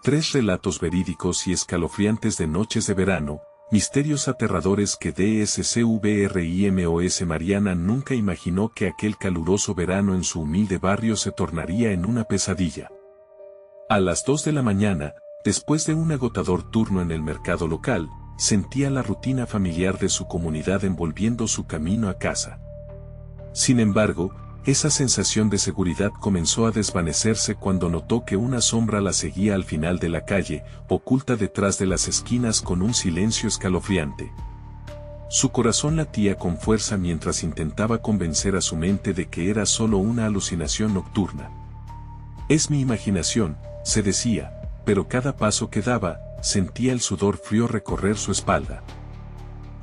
3 relatos verídicos y escalofriantes de noches de verano, misterios aterradores que DSCVRIMOS. Mariana nunca imaginó que aquel caluroso verano en su humilde barrio se tornaría en una pesadilla. A las 2 de la mañana, después de un agotador turno en el mercado local, sentía la rutina familiar de su comunidad envolviendo su camino a casa. Sin embargo, esa sensación de seguridad comenzó a desvanecerse cuando notó que una sombra la seguía al final de la calle, oculta detrás de las esquinas con un silencio escalofriante. Su corazón latía con fuerza mientras intentaba convencer a su mente de que era solo una alucinación nocturna. Es mi imaginación, se decía, pero cada paso que daba, sentía el sudor frío recorrer su espalda.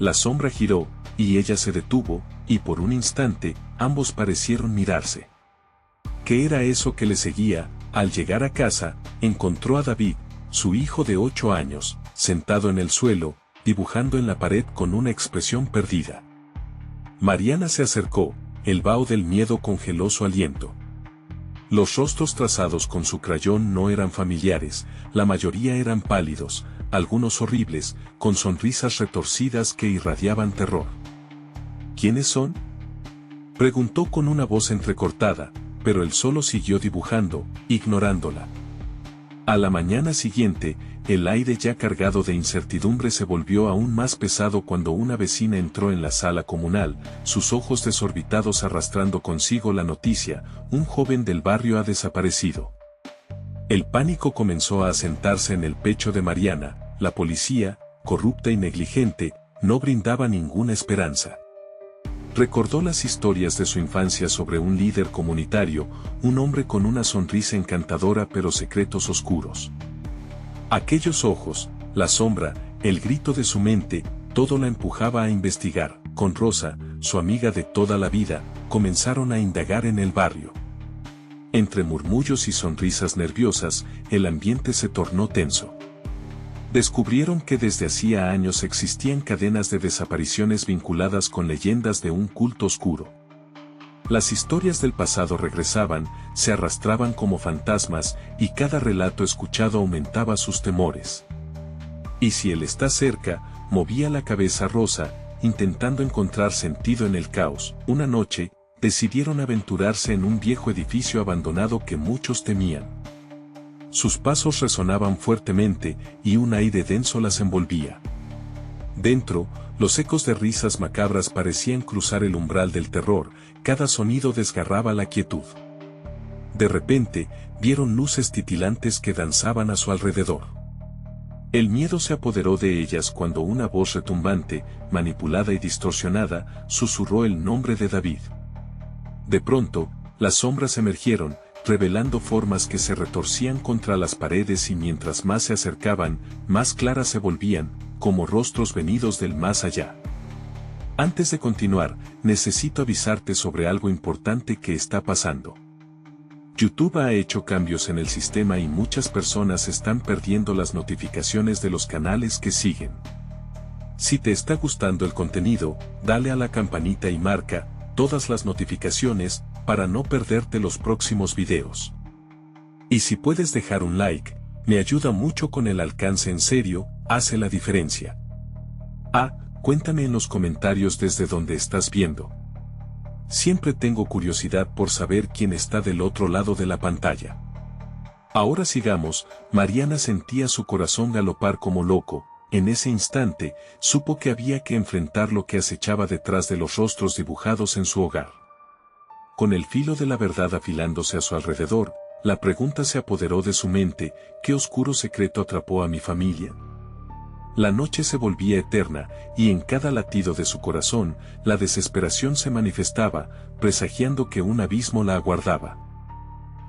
La sombra giró, y ella se detuvo, y por un instante, ambos parecieron mirarse. ¿Qué era eso que le seguía? Al llegar a casa, encontró a David, su hijo de 8 años, sentado en el suelo, dibujando en la pared con una expresión perdida. Mariana se acercó, el vaho del miedo congeló su aliento. Los rostros trazados con su crayón no eran familiares, la mayoría eran pálidos, algunos horribles, con sonrisas retorcidas que irradiaban terror. ¿Quiénes son?, preguntó con una voz entrecortada, pero él solo siguió dibujando, ignorándola. A la mañana siguiente, el aire ya cargado de incertidumbre se volvió aún más pesado cuando una vecina entró en la sala comunal, sus ojos desorbitados arrastrando consigo la noticia: un joven del barrio ha desaparecido. El pánico comenzó a asentarse en el pecho de Mariana. La policía, corrupta y negligente, no brindaba ninguna esperanza. Recordó las historias de su infancia sobre un líder comunitario, un hombre con una sonrisa encantadora pero secretos oscuros. Aquellos ojos, la sombra, el grito de su mente, todo la empujaba a investigar. Con Rosa, su amiga de toda la vida, comenzaron a indagar en el barrio. Entre murmullos y sonrisas nerviosas, el ambiente se tornó tenso. Descubrieron que desde hacía años existían cadenas de desapariciones vinculadas con leyendas de un culto oscuro. Las historias del pasado regresaban, se arrastraban como fantasmas, y cada relato escuchado aumentaba sus temores. ¿Y si él está cerca?, movía la cabeza Rosa, intentando encontrar sentido en el caos. Una noche, decidieron aventurarse en un viejo edificio abandonado que muchos temían. Sus pasos resonaban fuertemente, y un aire denso las envolvía. Dentro, los ecos de risas macabras parecían cruzar el umbral del terror, cada sonido desgarraba la quietud. De repente, vieron luces titilantes que danzaban a su alrededor. El miedo se apoderó de ellas cuando una voz retumbante, manipulada y distorsionada, susurró el nombre de David. De pronto, las sombras emergieron, revelando formas que se retorcían contra las paredes y mientras más se acercaban, más claras se volvían, como rostros venidos del más allá. Antes de continuar, necesito avisarte sobre algo importante que está pasando. YouTube ha hecho cambios en el sistema y muchas personas están perdiendo las notificaciones de los canales que siguen. Si te está gustando el contenido, dale a la campanita y marca todas las notificaciones, para no perderte los próximos videos. Y si puedes dejar un like, me ayuda mucho con el alcance, en serio, hace la diferencia. Cuéntame en los comentarios desde donde estás viendo. Siempre tengo curiosidad por saber quién está del otro lado de la pantalla. Ahora sigamos. Mariana sentía su corazón galopar como loco. En ese instante, supo que había que enfrentar lo que acechaba detrás de los rostros dibujados en su hogar. Con el filo de la verdad afilándose a su alrededor, la pregunta se apoderó de su mente: ¿qué oscuro secreto atrapó a mi familia? La noche se volvía eterna, y en cada latido de su corazón, la desesperación se manifestaba, presagiando que un abismo la aguardaba.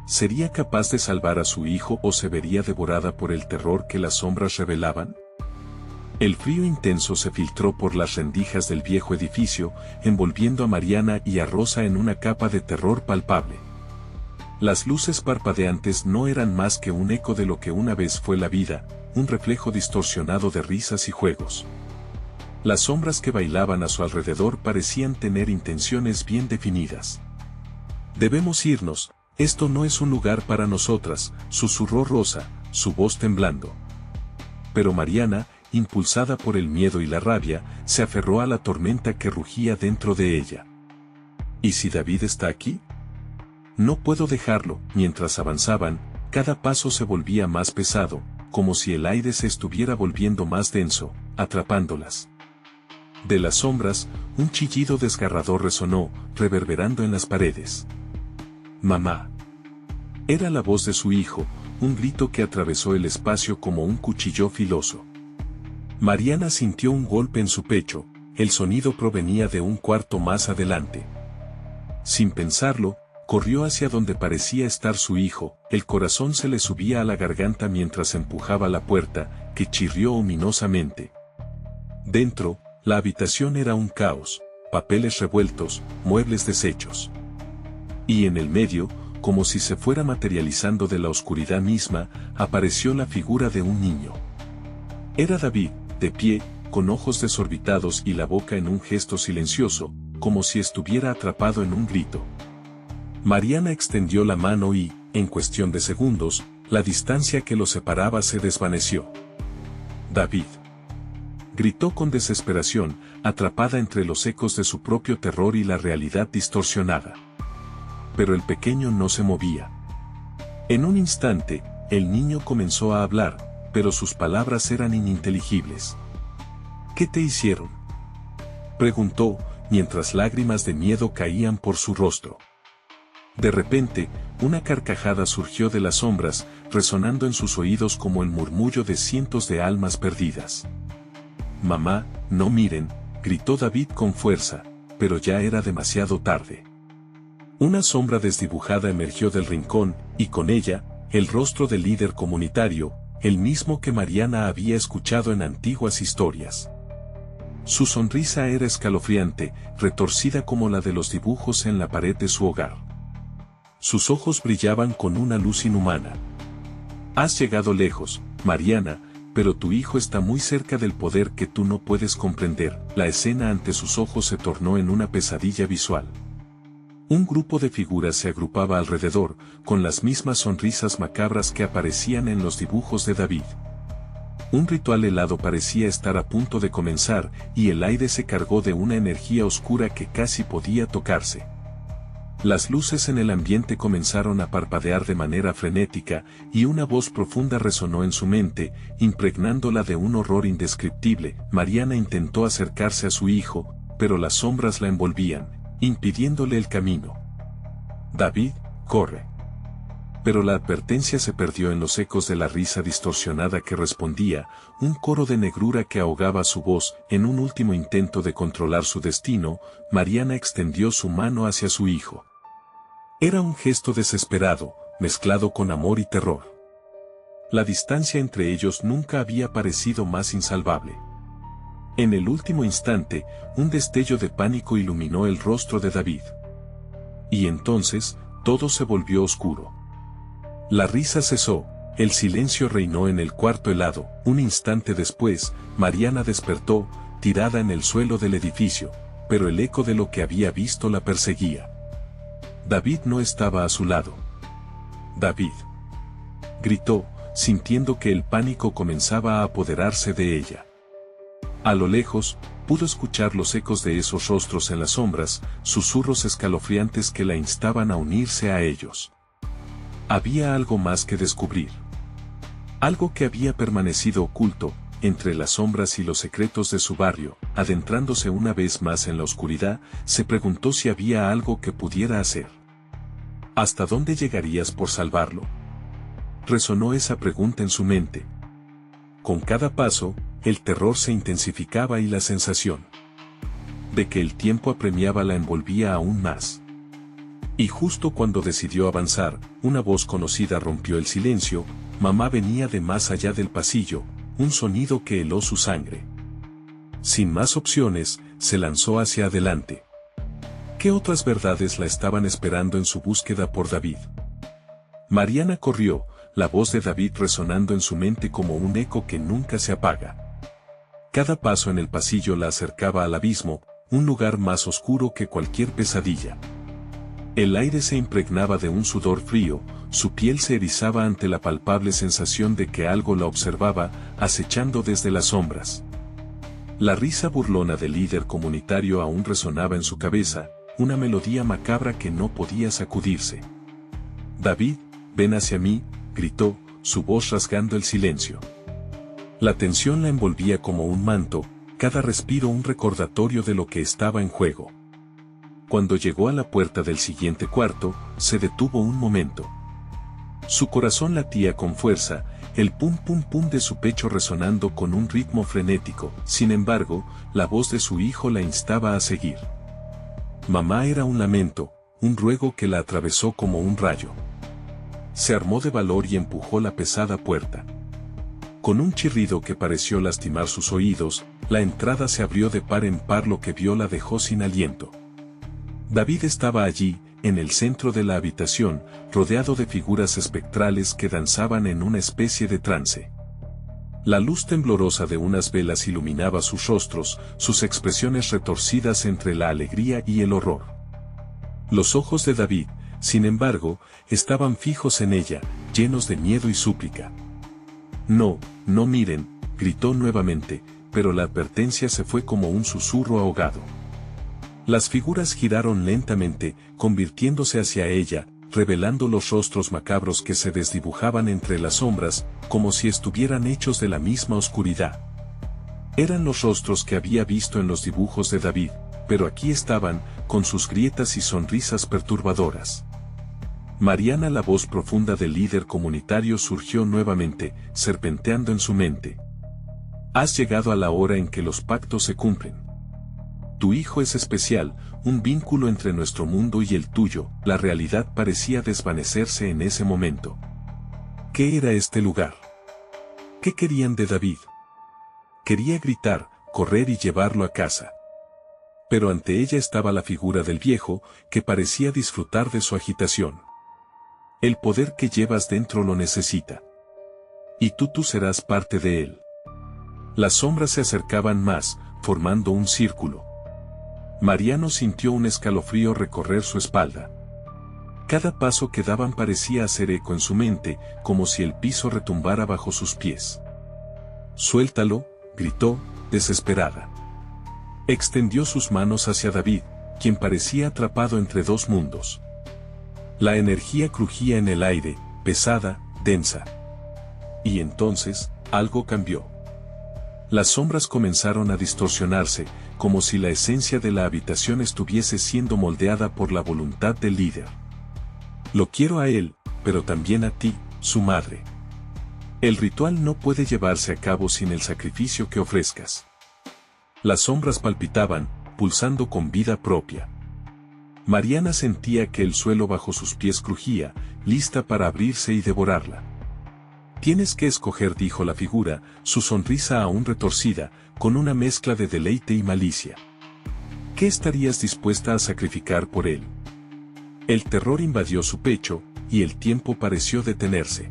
¿Sería capaz de salvar a su hijo o se vería devorada por el terror que las sombras revelaban? El frío intenso se filtró por las rendijas del viejo edificio, envolviendo a Mariana y a Rosa en una capa de terror palpable. Las luces parpadeantes no eran más que un eco de lo que una vez fue la vida, un reflejo distorsionado de risas y juegos. Las sombras que bailaban a su alrededor parecían tener intenciones bien definidas. «Debemos irnos, esto no es un lugar para nosotras», susurró Rosa, su voz temblando. Pero Mariana, impulsada por el miedo y la rabia, se aferró a la tormenta que rugía dentro de ella. ¿Y si David está aquí? No puedo dejarlo. Mientras avanzaban, cada paso se volvía más pesado, como si el aire se estuviera volviendo más denso, atrapándolas. De las sombras, un chillido desgarrador resonó, reverberando en las paredes. «Mamá». Era la voz de su hijo, un grito que atravesó el espacio como un cuchillo filoso. Mariana sintió un golpe en su pecho, el sonido provenía de un cuarto más adelante. Sin pensarlo, corrió hacia donde parecía estar su hijo, el corazón se le subía a la garganta mientras empujaba la puerta, que chirrió ominosamente. Dentro, la habitación era un caos, papeles revueltos, muebles deshechos. Y en el medio, como si se fuera materializando de la oscuridad misma, apareció la figura de un niño. Era David, de pie, con ojos desorbitados y la boca en un gesto silencioso, como si estuviera atrapado en un grito. Mariana extendió la mano y, en cuestión de segundos, la distancia que los separaba se desvaneció. «David», gritó con desesperación, atrapada entre los ecos de su propio terror y la realidad distorsionada. Pero el pequeño no se movía. En un instante, el niño comenzó a hablar, pero sus palabras eran ininteligibles. «¿Qué te hicieron?», preguntó, mientras lágrimas de miedo caían por su rostro. De repente, una carcajada surgió de las sombras, resonando en sus oídos como el murmullo de cientos de almas perdidas. «Mamá, no miren», gritó David con fuerza, pero ya era demasiado tarde. Una sombra desdibujada emergió del rincón, y con ella, el rostro del líder comunitario, el mismo que Mariana había escuchado en antiguas historias. Su sonrisa era escalofriante, retorcida como la de los dibujos en la pared de su hogar. Sus ojos brillaban con una luz inhumana. «Has llegado lejos, Mariana, pero tu hijo está muy cerca del poder que tú no puedes comprender». La escena ante sus ojos se tornó en una pesadilla visual. Un grupo de figuras se agrupaba alrededor, con las mismas sonrisas macabras que aparecían en los dibujos de David. Un ritual helado parecía estar a punto de comenzar, y el aire se cargó de una energía oscura que casi podía tocarse. Las luces en el ambiente comenzaron a parpadear de manera frenética, y una voz profunda resonó en su mente, impregnándola de un horror indescriptible. Mariana intentó acercarse a su hijo, pero las sombras la envolvían, impidiéndole el camino. «David, corre». Pero la advertencia se perdió en los ecos de la risa distorsionada que respondía, un coro de negrura que ahogaba su voz. En un último intento de controlar su destino, Mariana extendió su mano hacia su hijo. Era un gesto desesperado, mezclado con amor y terror. La distancia entre ellos nunca había parecido más insalvable. En el último instante, un destello de pánico iluminó el rostro de David. Y entonces, todo se volvió oscuro. La risa cesó, el silencio reinó en el cuarto helado. Un instante después, Mariana despertó, tirada en el suelo del edificio, pero el eco de lo que había visto la perseguía. David no estaba a su lado. «David», gritó, sintiendo que el pánico comenzaba a apoderarse de ella. A lo lejos, pudo escuchar los ecos de esos rostros en las sombras, susurros escalofriantes que la instaban a unirse a ellos. Había algo más que descubrir. Algo que había permanecido oculto, entre las sombras y los secretos de su barrio. Adentrándose una vez más en la oscuridad, se preguntó si había algo que pudiera hacer. ¿Hasta dónde llegarías por salvarlo? Resonó esa pregunta en su mente. Con cada paso, el terror se intensificaba y la sensación de que el tiempo apremiaba la envolvía aún más. Y justo cuando decidió avanzar, una voz conocida rompió el silencio. Mamá venía de más allá del pasillo, un sonido que heló su sangre. Sin más opciones, se lanzó hacia adelante. ¿Qué otras verdades la estaban esperando en su búsqueda por David? Mariana corrió, la voz de David resonando en su mente como un eco que nunca se apaga. Cada paso en el pasillo la acercaba al abismo, un lugar más oscuro que cualquier pesadilla. El aire se impregnaba de un sudor frío, su piel se erizaba ante la palpable sensación de que algo la observaba, acechando desde las sombras. La risa burlona del líder comunitario aún resonaba en su cabeza, una melodía macabra que no podía sacudirse. «David, ven hacia mí», gritó, su voz rasgando el silencio. La tensión la envolvía como un manto, cada respiro un recordatorio de lo que estaba en juego. Cuando llegó a la puerta del siguiente cuarto, se detuvo un momento. Su corazón latía con fuerza, el pum pum pum de su pecho resonando con un ritmo frenético. Sin embargo, la voz de su hijo la instaba a seguir. Mamá era un lamento, un ruego que la atravesó como un rayo. Se armó de valor y empujó la pesada puerta. Con un chirrido que pareció lastimar sus oídos, la entrada se abrió de par en par, lo que vio la dejó sin aliento. David estaba allí, en el centro de la habitación, rodeado de figuras espectrales que danzaban en una especie de trance. La luz temblorosa de unas velas iluminaba sus rostros, sus expresiones retorcidas entre la alegría y el horror. Los ojos de David, sin embargo, estaban fijos en ella, llenos de miedo y súplica. «No, no miren», gritó nuevamente, pero la advertencia se fue como un susurro ahogado. Las figuras giraron lentamente, convirtiéndose hacia ella, revelando los rostros macabros que se desdibujaban entre las sombras, como si estuvieran hechos de la misma oscuridad. Eran los rostros que había visto en los dibujos de David, pero aquí estaban, con sus grietas y sonrisas perturbadoras. Mariana, la voz profunda del líder comunitario, surgió nuevamente, serpenteando en su mente. «Has llegado a la hora en que los pactos se cumplen. Tu hijo es especial, un vínculo entre nuestro mundo y el tuyo». La realidad parecía desvanecerse en ese momento. ¿Qué era este lugar? ¿Qué querían de David? Quería gritar, correr y llevarlo a casa. Pero ante ella estaba la figura del viejo, que parecía disfrutar de su agitación. «El poder que llevas dentro lo necesita. Y tú serás parte de él». Las sombras se acercaban más, formando un círculo. Mariano sintió un escalofrío recorrer su espalda. Cada paso que daban parecía hacer eco en su mente, como si el piso retumbara bajo sus pies. «Suéltalo», gritó, desesperada. Extendió sus manos hacia David, quien parecía atrapado entre dos mundos. La energía crujía en el aire, pesada, densa. Y entonces, algo cambió. Las sombras comenzaron a distorsionarse, como si la esencia de la habitación estuviese siendo moldeada por la voluntad del líder. «Lo quiero a él, pero también a ti, su madre. El ritual no puede llevarse a cabo sin el sacrificio que ofrezcas». Las sombras palpitaban, pulsando con vida propia. Mariana sentía que el suelo bajo sus pies crujía, lista para abrirse y devorarla. «Tienes que escoger», dijo la figura, su sonrisa aún retorcida, con una mezcla de deleite y malicia. «¿Qué estarías dispuesta a sacrificar por él?». El terror invadió su pecho, y el tiempo pareció detenerse.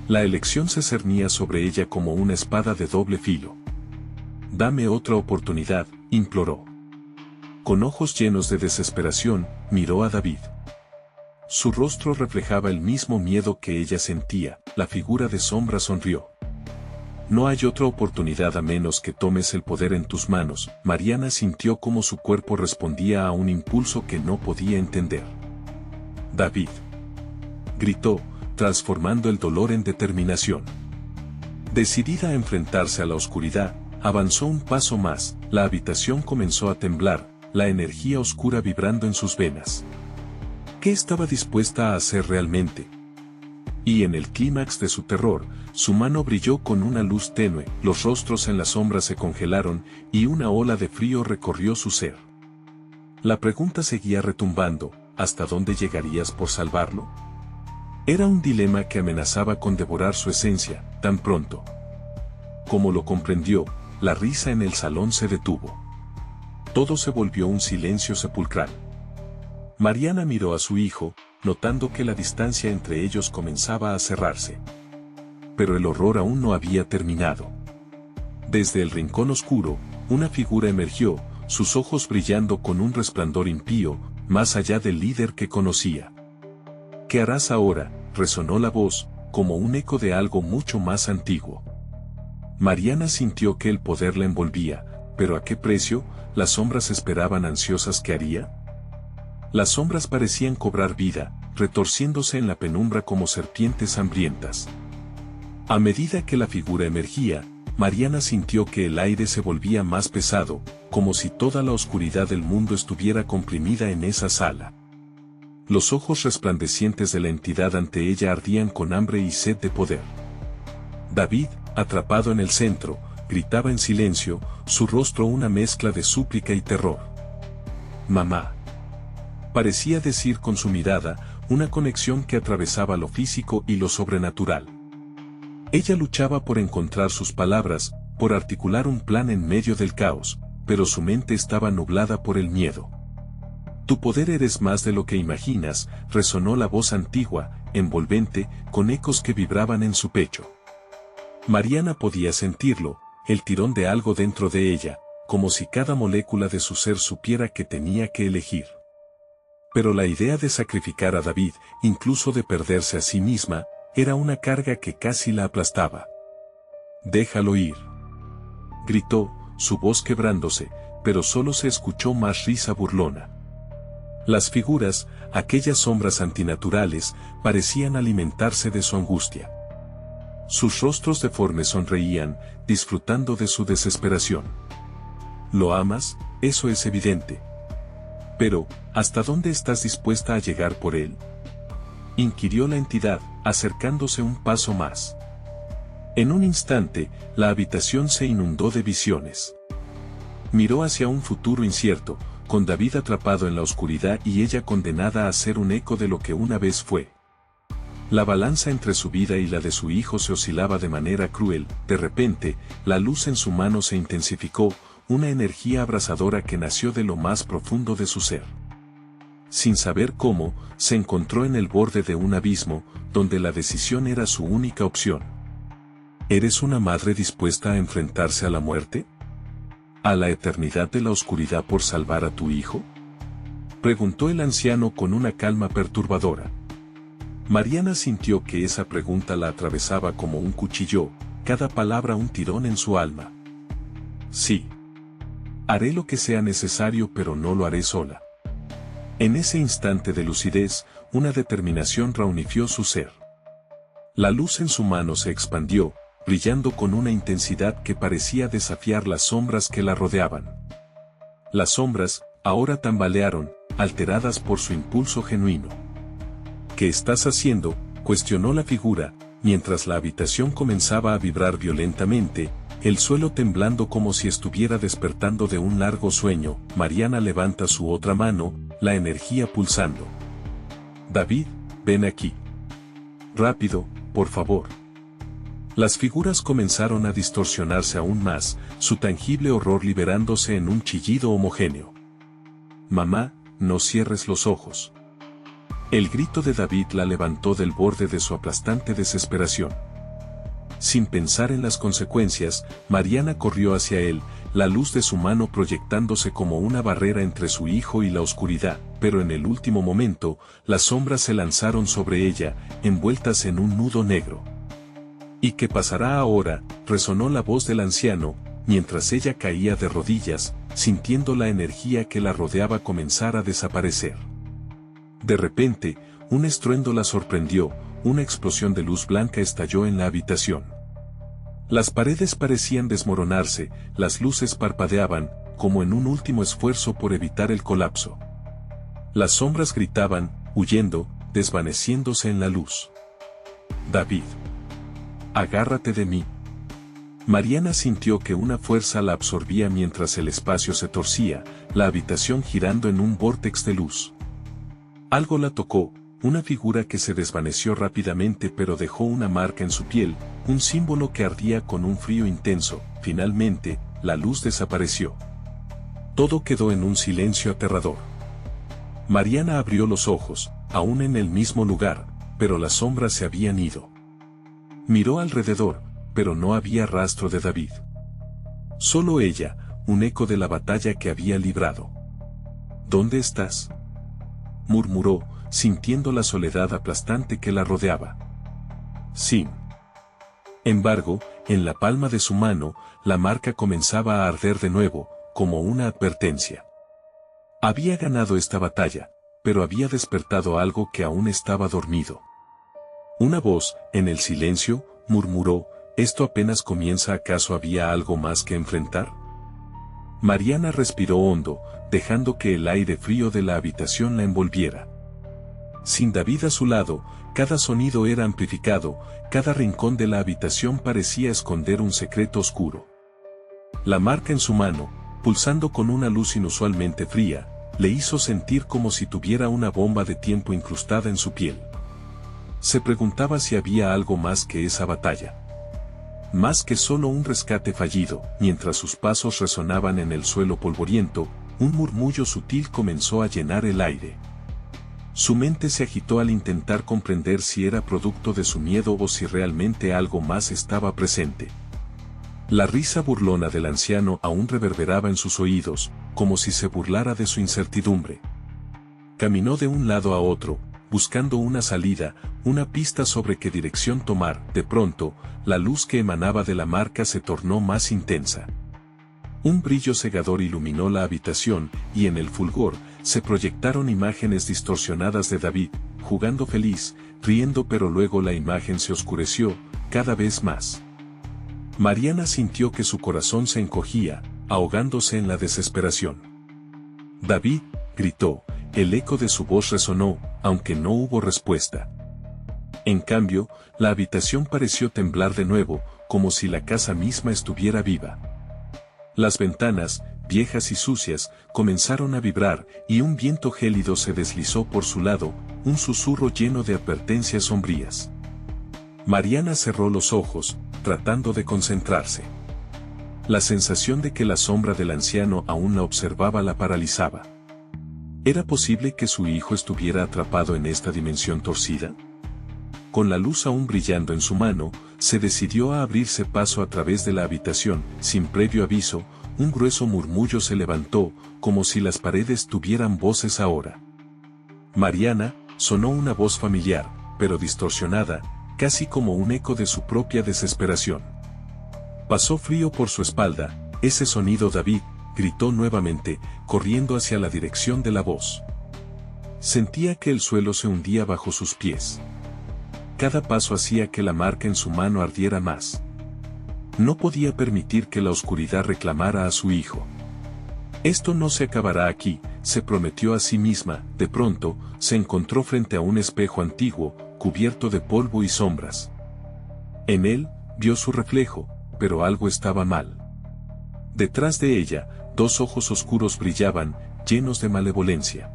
La elección se cernía sobre ella como una espada de doble filo. «Dame otra oportunidad», imploró. Con ojos llenos de desesperación, miró a David. Su rostro reflejaba el mismo miedo que ella sentía. La figura de sombra sonrió. «No hay otra oportunidad a menos que tomes el poder en tus manos». Mariana sintió cómo su cuerpo respondía a un impulso que no podía entender. «David», gritó, transformando el dolor en determinación. Decidida a enfrentarse a la oscuridad, avanzó un paso más. La habitación comenzó a temblar, la energía oscura vibrando en sus venas. ¿Qué estaba dispuesta a hacer realmente? Y en el clímax de su terror, su mano brilló con una luz tenue, los rostros en la sombra se congelaron, y una ola de frío recorrió su ser. La pregunta seguía retumbando: ¿hasta dónde llegarías por salvarlo? Era un dilema que amenazaba con devorar su esencia, tan pronto. Como lo comprendió, la risa en el salón se detuvo. Todo se volvió un silencio sepulcral. Mariana miró a su hijo, notando que la distancia entre ellos comenzaba a cerrarse. Pero el horror aún no había terminado. Desde el rincón oscuro, una figura emergió, sus ojos brillando con un resplandor impío, más allá del líder que conocía. «¿Qué harás ahora?», resonó la voz, como un eco de algo mucho más antiguo. Mariana sintió que el poder la envolvía, pero ¿a qué precio? Las sombras esperaban ansiosas. ¿Qué haría? Las sombras parecían cobrar vida, retorciéndose en la penumbra como serpientes hambrientas. A medida que la figura emergía, Mariana sintió que el aire se volvía más pesado, como si toda la oscuridad del mundo estuviera comprimida en esa sala. Los ojos resplandecientes de la entidad ante ella ardían con hambre y sed de poder. David, atrapado en el centro, gritaba en silencio, su rostro una mezcla de súplica y terror. «Mamá». Parecía decir con su mirada, una conexión que atravesaba lo físico y lo sobrenatural. Ella luchaba por encontrar sus palabras, por articular un plan en medio del caos, pero su mente estaba nublada por el miedo. «Tu poder eres más de lo que imaginas», resonó la voz antigua, envolvente, con ecos que vibraban en su pecho. Mariana podía sentirlo, el tirón de algo dentro de ella, como si cada molécula de su ser supiera que tenía que elegir. Pero la idea de sacrificar a David, incluso de perderse a sí misma, era una carga que casi la aplastaba. «Déjalo ir», gritó, su voz quebrándose, pero solo se escuchó más risa burlona. Las figuras, aquellas sombras antinaturales, parecían alimentarse de su angustia. Sus rostros deformes sonreían, disfrutando de su desesperación. «¿Lo amas? Eso es evidente. Pero, ¿hasta dónde estás dispuesta a llegar por él?», inquirió la entidad, acercándose un paso más. En un instante, la habitación se inundó de visiones. Miró hacia un futuro incierto, con David atrapado en la oscuridad y ella condenada a ser un eco de lo que una vez fue. La balanza entre su vida y la de su hijo se oscilaba de manera cruel. De repente, la luz en su mano se intensificó, una energía abrasadora que nació de lo más profundo de su ser. Sin saber cómo, se encontró en el borde de un abismo, donde la decisión era su única opción. ¿Eres una madre dispuesta a enfrentarse a la muerte? ¿A la eternidad de la oscuridad por salvar a tu hijo?, preguntó el anciano con una calma perturbadora. Mariana sintió que esa pregunta la atravesaba como un cuchillo, cada palabra un tirón en su alma. «Sí. Haré lo que sea necesario, pero no lo haré sola». En ese instante de lucidez, una determinación reunifió su ser. La luz en su mano se expandió, brillando con una intensidad que parecía desafiar las sombras que la rodeaban. Las sombras, ahora tambalearon, alteradas por su impulso genuino. «¿Qué estás haciendo?», cuestionó la figura, mientras la habitación comenzaba a vibrar violentamente, el suelo temblando como si estuviera despertando de un largo sueño. Mariana levanta su otra mano, la energía pulsando. «David, ven aquí. Rápido, por favor». Las figuras comenzaron a distorsionarse aún más, su tangible horror liberándose en un chillido homogéneo. «Mamá, no cierres los ojos». El grito de David la levantó del borde de su aplastante desesperación. Sin pensar en las consecuencias, Mariana corrió hacia él, la luz de su mano proyectándose como una barrera entre su hijo y la oscuridad, pero en el último momento, las sombras se lanzaron sobre ella, envueltas en un nudo negro. «¿Y qué pasará ahora?», resonó la voz del anciano, mientras ella caía de rodillas, sintiendo la energía que la rodeaba comenzar a desaparecer. De repente, un estruendo la sorprendió, una explosión de luz blanca estalló en la habitación. Las paredes parecían desmoronarse, las luces parpadeaban, como en un último esfuerzo por evitar el colapso. Las sombras gritaban, huyendo, desvaneciéndose en la luz. «David. Agárrate de mí». Mariana sintió que una fuerza la absorbía mientras el espacio se torcía, la habitación girando en un vórtex de luz. Algo la tocó, una figura que se desvaneció rápidamente pero dejó una marca en su piel, un símbolo que ardía con un frío intenso. Finalmente, la luz desapareció. Todo quedó en un silencio aterrador. Mariana abrió los ojos, aún en el mismo lugar, pero las sombras se habían ido. Miró alrededor, pero no había rastro de David. Solo ella, un eco de la batalla que había librado. «¿Dónde estás?», murmuró, sintiendo la soledad aplastante que la rodeaba. Sin embargo, en la palma de su mano, la marca comenzaba a arder de nuevo, como una advertencia. Había ganado esta batalla, pero había despertado algo que aún estaba dormido. Una voz, en el silencio, murmuró: ¿esto apenas comienza? ¿Acaso había algo más que enfrentar? Mariana respiró hondo, dejando que el aire frío de la habitación la envolviera. Sin David a su lado, cada sonido era amplificado, cada rincón de la habitación parecía esconder un secreto oscuro. La marca en su mano, pulsando con una luz inusualmente fría, le hizo sentir como si tuviera una bomba de tiempo incrustada en su piel. Se preguntaba si había algo más que esa batalla. Más que solo un rescate fallido. Mientras sus pasos resonaban en el suelo polvoriento, un murmullo sutil comenzó a llenar el aire. Su mente se agitó al intentar comprender si era producto de su miedo o si realmente algo más estaba presente. La risa burlona del anciano aún reverberaba en sus oídos, como si se burlara de su incertidumbre. Caminó de un lado a otro, buscando una salida, una pista sobre qué dirección tomar. De pronto, la luz que emanaba de la marca se tornó más intensa. Un brillo cegador iluminó la habitación, y en el fulgor, se proyectaron imágenes distorsionadas de David, jugando feliz, riendo, pero luego la imagen se oscureció, cada vez más. Mariana sintió que su corazón se encogía, ahogándose en la desesperación. «David», gritó, el eco de su voz resonó, aunque no hubo respuesta. En cambio, la habitación pareció temblar de nuevo, como si la casa misma estuviera viva. Las ventanas, viejas y sucias, comenzaron a vibrar, y un viento gélido se deslizó por su lado, un susurro lleno de advertencias sombrías. Mariana cerró los ojos, tratando de concentrarse. La sensación de que la sombra del anciano aún la observaba la paralizaba. ¿Era posible que su hijo estuviera atrapado en esta dimensión torcida? Con la luz aún brillando en su mano, se decidió a abrirse paso a través de la habitación. Sin previo aviso, un grueso murmullo se levantó, como si las paredes tuvieran voces ahora. «Mariana», sonó una voz familiar, pero distorsionada, casi como un eco de su propia desesperación. Pasó frío por su espalda. «Ese sonido, David», gritó nuevamente, corriendo hacia la dirección de la voz. Sentía que el suelo se hundía bajo sus pies. Cada paso hacía que la marca en su mano ardiera más. No podía permitir que la oscuridad reclamara a su hijo. «Esto no se acabará aquí», se prometió a sí misma. De pronto, se encontró frente a un espejo antiguo, cubierto de polvo y sombras. En él, vio su reflejo, pero algo estaba mal. Detrás de ella, dos ojos oscuros brillaban, llenos de malevolencia.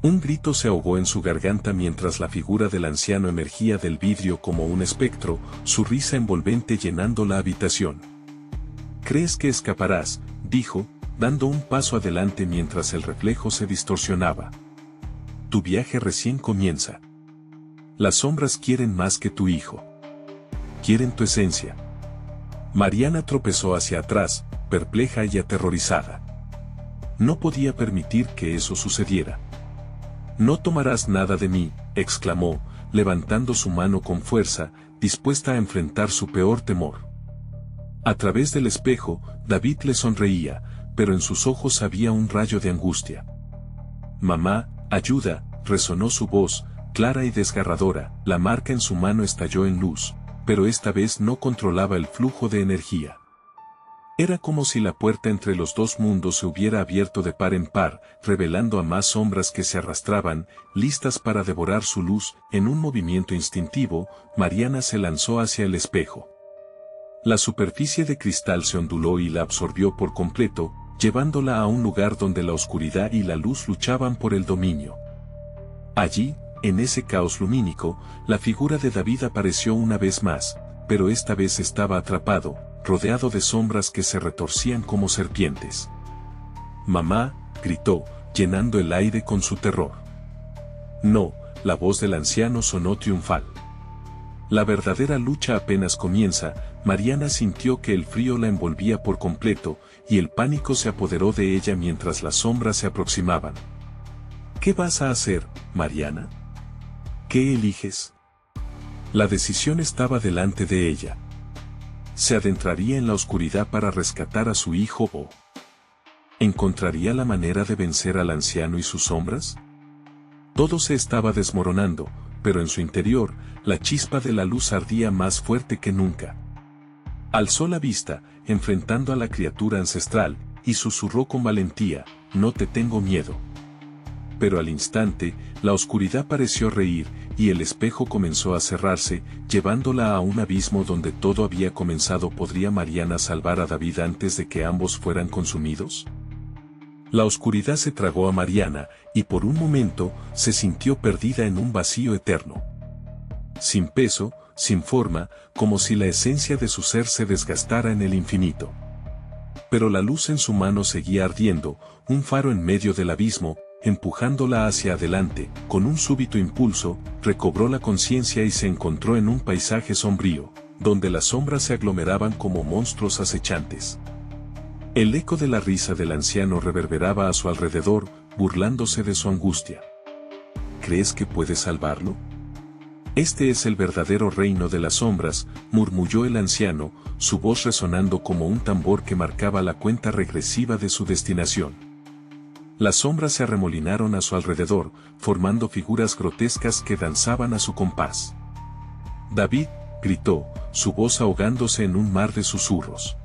Un grito se ahogó en su garganta mientras la figura del anciano emergía del vidrio como un espectro, su risa envolvente llenando la habitación. «¿Crees que escaparás?», dijo, dando un paso adelante mientras el reflejo se distorsionaba. «Tu viaje recién comienza. Las sombras quieren más que tu hijo. Quieren tu esencia». Mariana tropezó hacia atrás, perpleja y aterrorizada. No podía permitir que eso sucediera. «No tomarás nada de mí», exclamó, levantando su mano con fuerza, dispuesta a enfrentar su peor temor. A través del espejo, David le sonreía, pero en sus ojos había un rayo de angustia. «Mamá, ayuda», resonó su voz, clara y desgarradora. La marca en su mano estalló en luz, pero esta vez no controlaba el flujo de energía. Era como si la puerta entre los dos mundos se hubiera abierto de par en par, revelando a más sombras que se arrastraban, listas para devorar su luz. En un movimiento instintivo, Mariana se lanzó hacia el espejo. La superficie de cristal se onduló y la absorbió por completo, llevándola a un lugar donde la oscuridad y la luz luchaban por el dominio. Allí, en ese caos lumínico, la figura de David apareció una vez más, pero esta vez estaba atrapado, rodeado de sombras que se retorcían como serpientes. «Mamá», gritó, llenando el aire con su terror. «No», la voz del anciano sonó triunfal. «La verdadera lucha apenas comienza». Mariana sintió que el frío la envolvía por completo, y el pánico se apoderó de ella mientras las sombras se aproximaban. ¿Qué vas a hacer, Mariana? ¿Qué eliges? La decisión estaba delante de ella. ¿Se adentraría en la oscuridad para rescatar a su hijo o encontraría la manera de vencer al anciano y sus sombras? Todo se estaba desmoronando, pero en su interior, la chispa de la luz ardía más fuerte que nunca. Alzó la vista, enfrentando a la criatura ancestral, y susurró con valentía, «No te tengo miedo». Pero al instante, la oscuridad pareció reír, y el espejo comenzó a cerrarse, llevándola a un abismo donde todo había comenzado. ¿Podría Mariana salvar a David antes de que ambos fueran consumidos? La oscuridad se tragó a Mariana, y por un momento, se sintió perdida en un vacío eterno. Sin peso, sin forma, como si la esencia de su ser se desgastara en el infinito. Pero la luz en su mano seguía ardiendo, un faro en medio del abismo, empujándola hacia adelante. Con un súbito impulso, recobró la conciencia y se encontró en un paisaje sombrío, donde las sombras se aglomeraban como monstruos acechantes. El eco de la risa del anciano reverberaba a su alrededor, burlándose de su angustia. ¿Crees que puedes salvarlo? Este es el verdadero reino de las sombras, murmulló el anciano, su voz resonando como un tambor que marcaba la cuenta regresiva de su destinación. Las sombras se arremolinaron a su alrededor, formando figuras grotescas que danzaban a su compás. David, gritó, su voz ahogándose en un mar de susurros.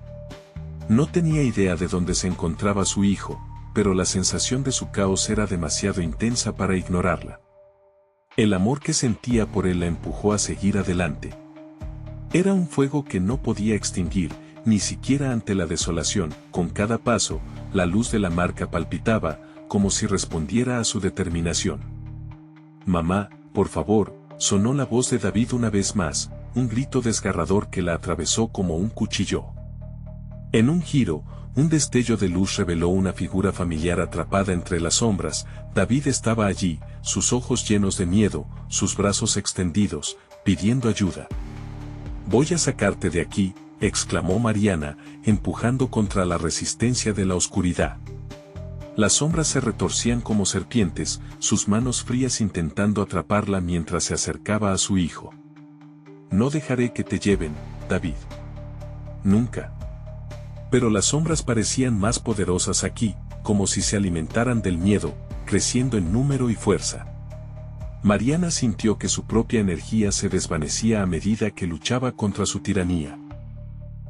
No tenía idea de dónde se encontraba su hijo, pero la sensación de su caos era demasiado intensa para ignorarla. El amor que sentía por él la empujó a seguir adelante. Era un fuego que no podía extinguir, ni siquiera ante la desolación. Con cada paso, la luz de la marca palpitaba, como si respondiera a su determinación. «Mamá, por favor», sonó la voz de David una vez más, un grito desgarrador que la atravesó como un cuchillo. En un giro, un destello de luz reveló una figura familiar atrapada entre las sombras. David estaba allí, sus ojos llenos de miedo, sus brazos extendidos, pidiendo ayuda. «Voy a sacarte de aquí», exclamó Mariana, empujando contra la resistencia de la oscuridad. Las sombras se retorcían como serpientes, sus manos frías intentando atraparla mientras se acercaba a su hijo. «No dejaré que te lleven, David. Nunca». Pero las sombras parecían más poderosas aquí, como si se alimentaran del miedo, creciendo en número y fuerza. Mariana sintió que su propia energía se desvanecía a medida que luchaba contra su tiranía.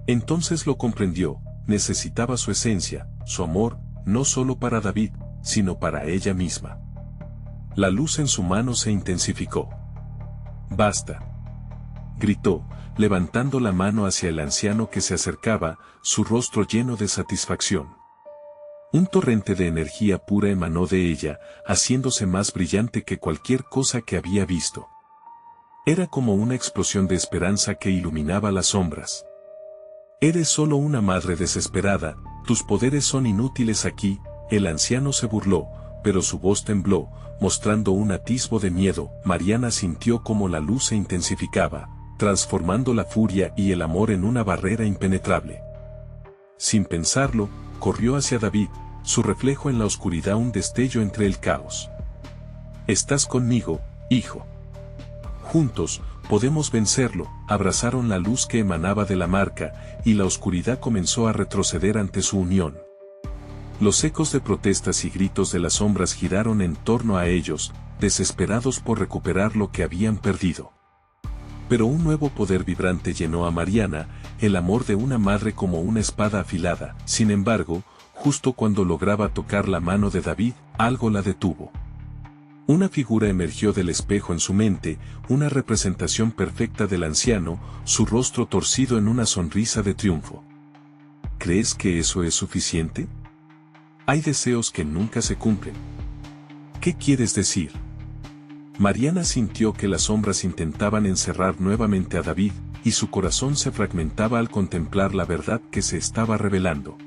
Entonces lo comprendió, necesitaba su esencia, su amor, no solo para David, sino para ella misma. La luz en su mano se intensificó. «Basta», gritó, levantando la mano hacia el anciano que se acercaba, su rostro lleno de satisfacción. Un torrente de energía pura emanó de ella, haciéndose más brillante que cualquier cosa que había visto. Era como una explosión de esperanza que iluminaba las sombras. «Eres solo una madre desesperada, tus poderes son inútiles aquí», el anciano se burló, pero su voz tembló, mostrando un atisbo de miedo. Mariana sintió como la luz se intensificaba, transformando la furia y el amor en una barrera impenetrable. Sin pensarlo, corrió hacia David, su reflejo en la oscuridad un destello entre el caos. «Estás conmigo, hijo. Juntos, podemos vencerlo». Abrazaron la luz que emanaba de la marca, y la oscuridad comenzó a retroceder ante su unión. Los ecos de protestas y gritos de las sombras giraron en torno a ellos, desesperados por recuperar lo que habían perdido. Pero un nuevo poder vibrante llenó a Mariana, el amor de una madre como una espada afilada. Sin embargo, justo cuando lograba tocar la mano de David, algo la detuvo. Una figura emergió del espejo en su mente, una representación perfecta del anciano, su rostro torcido en una sonrisa de triunfo. «¿Crees que eso es suficiente? Hay deseos que nunca se cumplen». «¿Qué quieres decir?». Mariana sintió que las sombras intentaban encerrar nuevamente a David, y su corazón se fragmentaba al contemplar la verdad que se estaba revelando.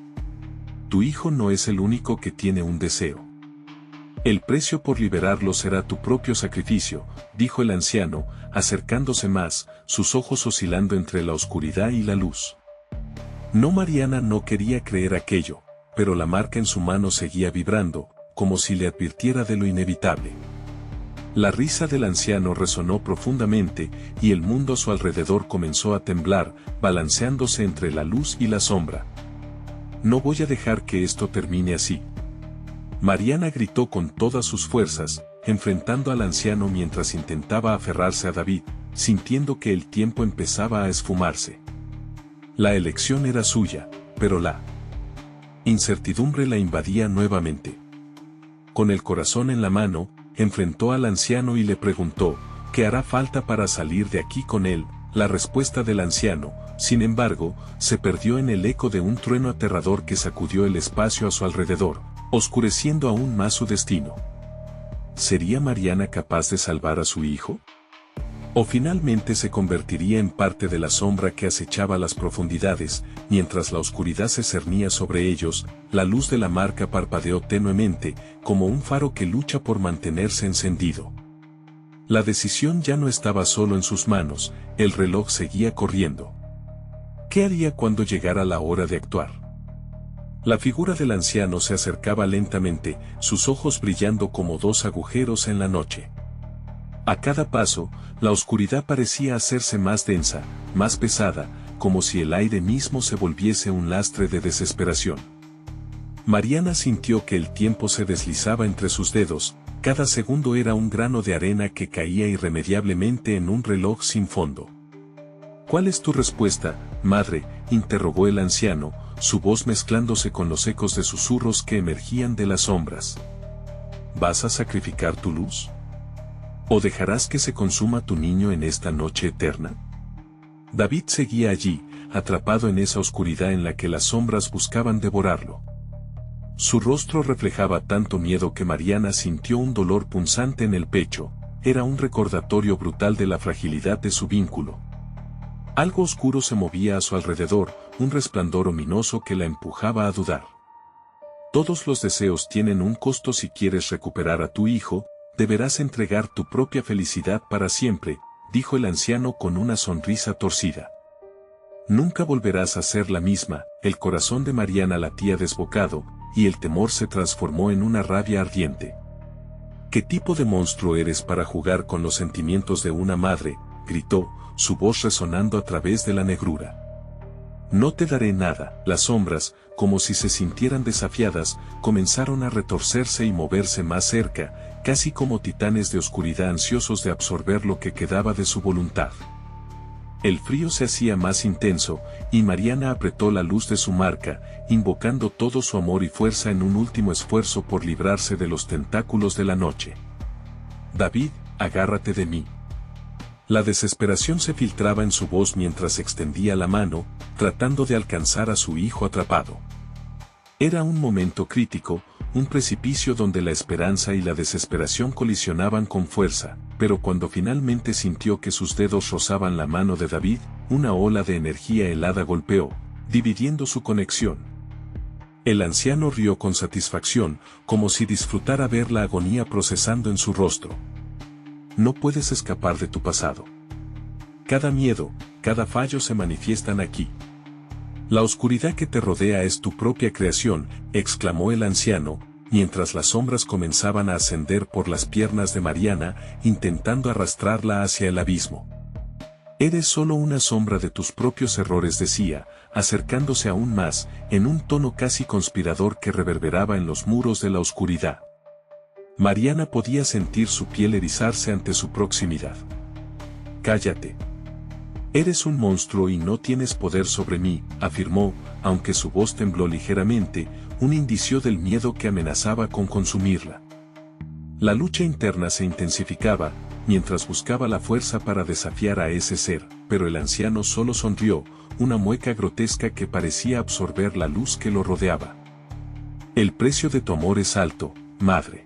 «Tu hijo no es el único que tiene un deseo. El precio por liberarlo será tu propio sacrificio», dijo el anciano, acercándose más, sus ojos oscilando entre la oscuridad y la luz. Mariana no quería creer aquello, pero la marca en su mano seguía vibrando, como si le advirtiera de lo inevitable. La risa del anciano resonó profundamente, y el mundo a su alrededor comenzó a temblar, balanceándose entre la luz y la sombra. «No voy a dejar que esto termine así». Mariana gritó con todas sus fuerzas, enfrentando al anciano mientras intentaba aferrarse a David, sintiendo que el tiempo empezaba a esfumarse. La elección era suya, pero la incertidumbre la invadía nuevamente. Con el corazón en la mano, enfrentó al anciano y le preguntó, ¿qué hará falta para salir de aquí con él? La respuesta del anciano, sin embargo, se perdió en el eco de un trueno aterrador que sacudió el espacio a su alrededor, oscureciendo aún más su destino. ¿Sería Mariana capaz de salvar a su hijo? ¿O finalmente se convertiría en parte de la sombra que acechaba las profundidades, mientras la oscuridad se cernía sobre ellos? La luz de la marca parpadeó tenuemente, como un faro que lucha por mantenerse encendido. La decisión ya no estaba solo en sus manos, el reloj seguía corriendo. ¿Qué haría cuando llegara la hora de actuar? La figura del anciano se acercaba lentamente, sus ojos brillando como dos agujeros en la noche. A cada paso, la oscuridad parecía hacerse más densa, más pesada, como si el aire mismo se volviese un lastre de desesperación. Mariana sintió que el tiempo se deslizaba entre sus dedos, cada segundo era un grano de arena que caía irremediablemente en un reloj sin fondo. ¿Cuál es tu respuesta, madre?, interrogó el anciano, su voz mezclándose con los ecos de susurros que emergían de las sombras. ¿Vas a sacrificar tu luz? ¿O dejarás que se consuma tu niño en esta noche eterna? David seguía allí, atrapado en esa oscuridad en la que las sombras buscaban devorarlo. Su rostro reflejaba tanto miedo que Mariana sintió un dolor punzante en el pecho, era un recordatorio brutal de la fragilidad de su vínculo. Algo oscuro se movía a su alrededor, un resplandor ominoso que la empujaba a dudar. Todos los deseos tienen un costo. Si quieres recuperar a tu hijo, deberás entregar tu propia felicidad para siempre, dijo el anciano con una sonrisa torcida. Nunca volverás a ser la misma. El corazón de Mariana latía desbocado, y el temor se transformó en una rabia ardiente. ¿Qué tipo de monstruo eres para jugar con los sentimientos de una madre?, gritó, su voz resonando a través de la negrura. No te daré nada. Las sombras, como si se sintieran desafiadas, comenzaron a retorcerse y moverse más cerca, casi como titanes de oscuridad ansiosos de absorber lo que quedaba de su voluntad. El frío se hacía más intenso, y Mariana apretó la luz de su marca, invocando todo su amor y fuerza en un último esfuerzo por librarse de los tentáculos de la noche. David, agárrate de mí. La desesperación se filtraba en su voz mientras extendía la mano, tratando de alcanzar a su hijo atrapado. Era un momento crítico, un precipicio donde la esperanza y la desesperación colisionaban con fuerza, pero cuando finalmente sintió que sus dedos rozaban la mano de David, una ola de energía helada golpeó, dividiendo su conexión. El anciano rió con satisfacción, como si disfrutara ver la agonía procesando en su rostro. No puedes escapar de tu pasado. Cada miedo, cada fallo se manifiestan aquí. La oscuridad que te rodea es tu propia creación, exclamó el anciano, mientras las sombras comenzaban a ascender por las piernas de Mariana, intentando arrastrarla hacia el abismo. Eres solo una sombra de tus propios errores, decía, acercándose aún más, en un tono casi conspirador que reverberaba en los muros de la oscuridad. Mariana podía sentir su piel erizarse ante su proximidad. Cállate. Eres un monstruo y no tienes poder sobre mí, afirmó, aunque su voz tembló ligeramente, un indicio del miedo que amenazaba con consumirla. La lucha interna se intensificaba, mientras buscaba la fuerza para desafiar a ese ser, pero el anciano solo sonrió, una mueca grotesca que parecía absorber la luz que lo rodeaba. El precio de tu amor es alto, madre.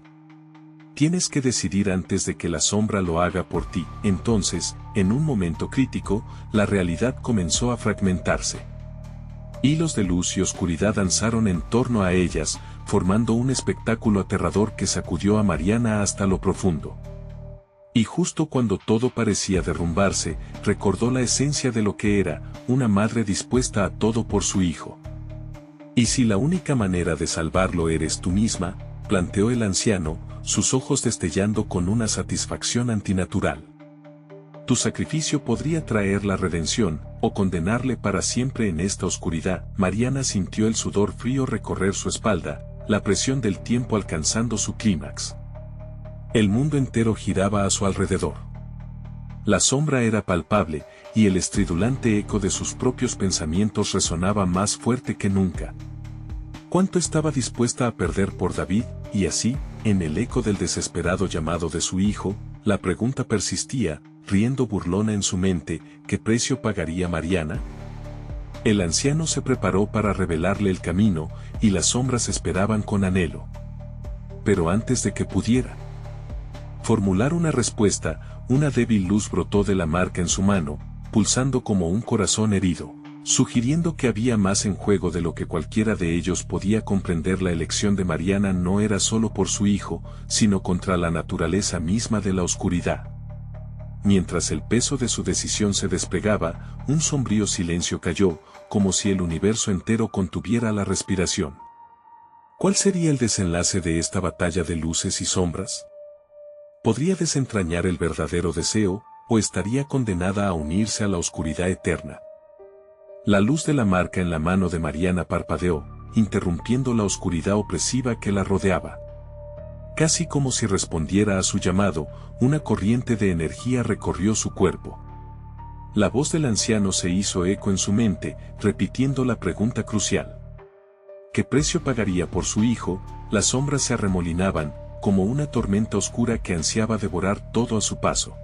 Tienes que decidir antes de que la sombra lo haga por ti. Entonces, en un momento crítico, la realidad comenzó a fragmentarse. Hilos de luz y oscuridad danzaron en torno a ellas, formando un espectáculo aterrador que sacudió a Mariana hasta lo profundo. Y justo cuando todo parecía derrumbarse, recordó la esencia de lo que era, una madre dispuesta a todo por su hijo. ¿Y si la única manera de salvarlo eres tú misma? planteó el anciano, sus ojos destellando con una satisfacción antinatural. Tu sacrificio podría traer la redención, o condenarle para siempre en esta oscuridad. Mariana sintió el sudor frío recorrer su espalda, la presión del tiempo alcanzando su clímax. El mundo entero giraba a su alrededor. La sombra era palpable, y el estridulante eco de sus propios pensamientos resonaba más fuerte que nunca. ¿Cuánto estaba dispuesta a perder por David? Y así, en el eco del desesperado llamado de su hijo, la pregunta persistía, riendo burlona en su mente, ¿qué precio pagaría Mariana? El anciano se preparó para revelarle el camino, y las sombras esperaban con anhelo. Pero antes de que pudiera formular una respuesta, una débil luz brotó de la marca en su mano, pulsando como un corazón herido, sugiriendo que había más en juego de lo que cualquiera de ellos podía comprender. La elección de Mariana no era solo por su hijo, sino contra la naturaleza misma de la oscuridad. Mientras el peso de su decisión se desplegaba, un sombrío silencio cayó, como si el universo entero contuviera la respiración. ¿Cuál sería el desenlace de esta batalla de luces y sombras? ¿Podría desentrañar el verdadero deseo, o estaría condenada a unirse a la oscuridad eterna? La luz de la marca en la mano de Mariana parpadeó, interrumpiendo la oscuridad opresiva que la rodeaba. Casi como si respondiera a su llamado, una corriente de energía recorrió su cuerpo. La voz del anciano se hizo eco en su mente, repitiendo la pregunta crucial. ¿Qué precio pagaría por su hijo? Las sombras se arremolinaban, como una tormenta oscura que ansiaba devorar todo a su paso.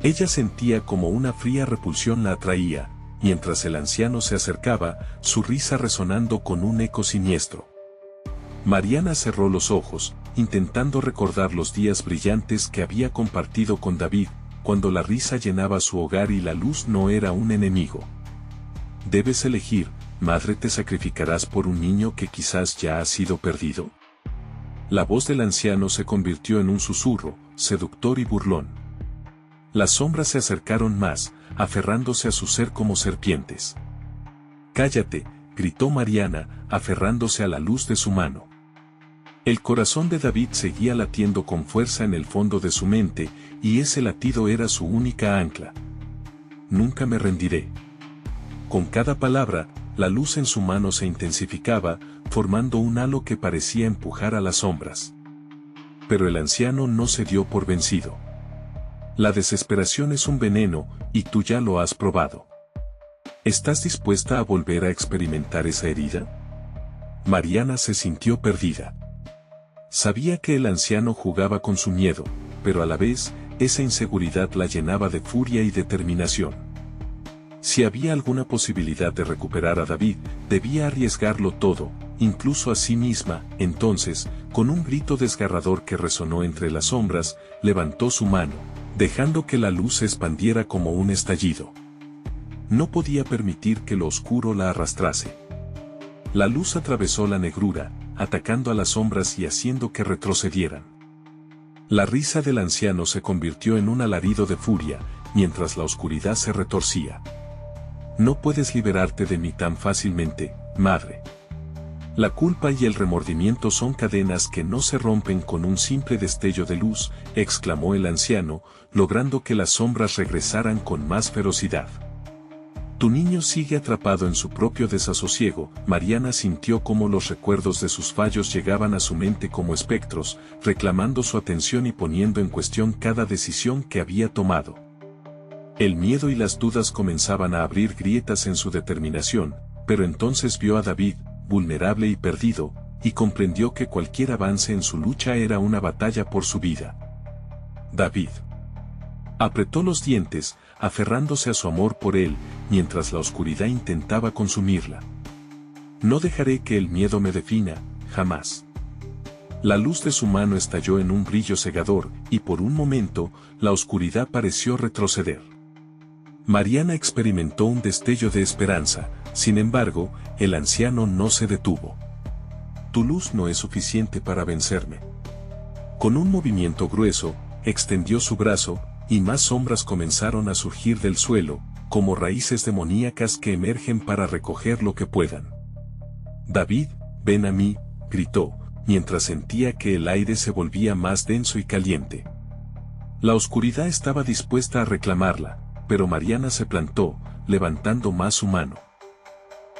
Ella sentía como una fría repulsión la atraía, mientras el anciano se acercaba, su risa resonando con un eco siniestro. Mariana cerró los ojos, intentando recordar los días brillantes que había compartido con David, cuando la risa llenaba su hogar y la luz no era un enemigo. Debes elegir, madre, ¿te sacrificarás por un niño que quizás ya ha sido perdido? La voz del anciano se convirtió en un susurro, seductor y burlón. Las sombras se acercaron más, aferrándose a su ser como serpientes. «Cállate», gritó Mariana, aferrándose a la luz de su mano. El corazón de David seguía latiendo con fuerza en el fondo de su mente, y ese latido era su única ancla. «Nunca me rendiré». Con cada palabra, la luz en su mano se intensificaba, formando un halo que parecía empujar a las sombras. Pero el anciano no se dio por vencido. La desesperación es un veneno, y tú ya lo has probado. ¿Estás dispuesta a volver a experimentar esa herida? Mariana se sintió perdida. Sabía que el anciano jugaba con su miedo, pero a la vez, esa inseguridad la llenaba de furia y determinación. Si había alguna posibilidad de recuperar a David, debía arriesgarlo todo, incluso a sí misma. Entonces, con un grito desgarrador que resonó entre las sombras, levantó su mano, dejando que la luz se expandiera como un estallido. No podía permitir que lo oscuro la arrastrase. La luz atravesó la negrura, atacando a las sombras y haciendo que retrocedieran. La risa del anciano se convirtió en un alarido de furia, mientras la oscuridad se retorcía. No puedes liberarte de mí tan fácilmente, madre. La culpa y el remordimiento son cadenas que no se rompen con un simple destello de luz, exclamó el anciano, logrando que las sombras regresaran con más ferocidad. Tu niño sigue atrapado en su propio desasosiego. Mariana sintió cómo los recuerdos de sus fallos llegaban a su mente como espectros, reclamando su atención y poniendo en cuestión cada decisión que había tomado. El miedo y las dudas comenzaban a abrir grietas en su determinación, pero entonces vio a David, vulnerable y perdido, y comprendió que cualquier avance en su lucha era una batalla por su vida. David apretó los dientes, aferrándose a su amor por él, mientras la oscuridad intentaba consumirla. No dejaré que el miedo me defina, jamás. La luz de su mano estalló en un brillo cegador, y por un momento, la oscuridad pareció retroceder. Mariana experimentó un destello de esperanza, sin embargo, el anciano no se detuvo. Tu luz no es suficiente para vencerme. Con un movimiento grueso, extendió su brazo, y más sombras comenzaron a surgir del suelo, como raíces demoníacas que emergen para recoger lo que puedan. David, ven a mí, gritó, mientras sentía que el aire se volvía más denso y caliente. La oscuridad estaba dispuesta a reclamarla, pero Mariana se plantó, levantando más su mano.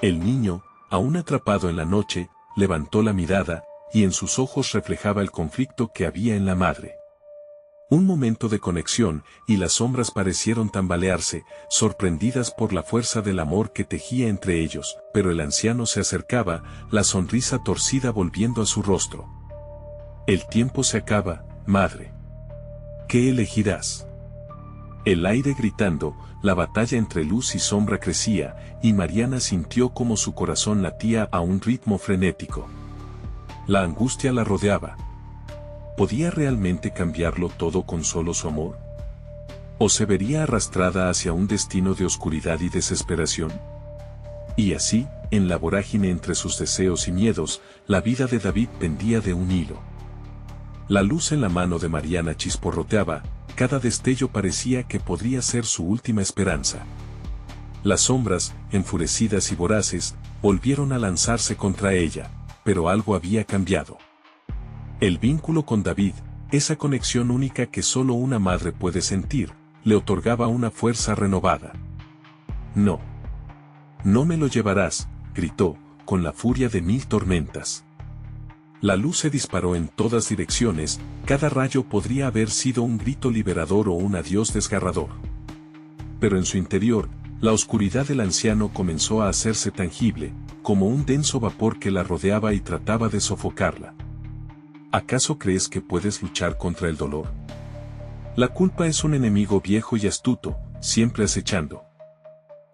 El niño, aún atrapado en la noche, levantó la mirada, y en sus ojos reflejaba el conflicto que había en la madre. Un momento de conexión, y las sombras parecieron tambalearse, sorprendidas por la fuerza del amor que tejía entre ellos, pero el anciano se acercaba, la sonrisa torcida volviendo a su rostro. El tiempo se acaba, madre. ¿Qué elegirás? El aire gritando, la batalla entre luz y sombra crecía, y Mariana sintió como su corazón latía a un ritmo frenético. La angustia la rodeaba. ¿Podía realmente cambiarlo todo con solo su amor? ¿O se vería arrastrada hacia un destino de oscuridad y desesperación? Y así, en la vorágine entre sus deseos y miedos, la vida de David pendía de un hilo. La luz en la mano de Mariana chisporroteaba, cada destello parecía que podría ser su última esperanza. Las sombras, enfurecidas y voraces, volvieron a lanzarse contra ella, pero algo había cambiado. El vínculo con David, esa conexión única que solo una madre puede sentir, le otorgaba una fuerza renovada. No. No me lo llevarás, gritó, con la furia de 1000 tormentas. La luz se disparó en todas direcciones, cada rayo podría haber sido un grito liberador o un adiós desgarrador. Pero en su interior, la oscuridad del anciano comenzó a hacerse tangible, como un denso vapor que la rodeaba y trataba de sofocarla. ¿Acaso crees que puedes luchar contra el dolor? La culpa es un enemigo viejo y astuto, siempre acechando.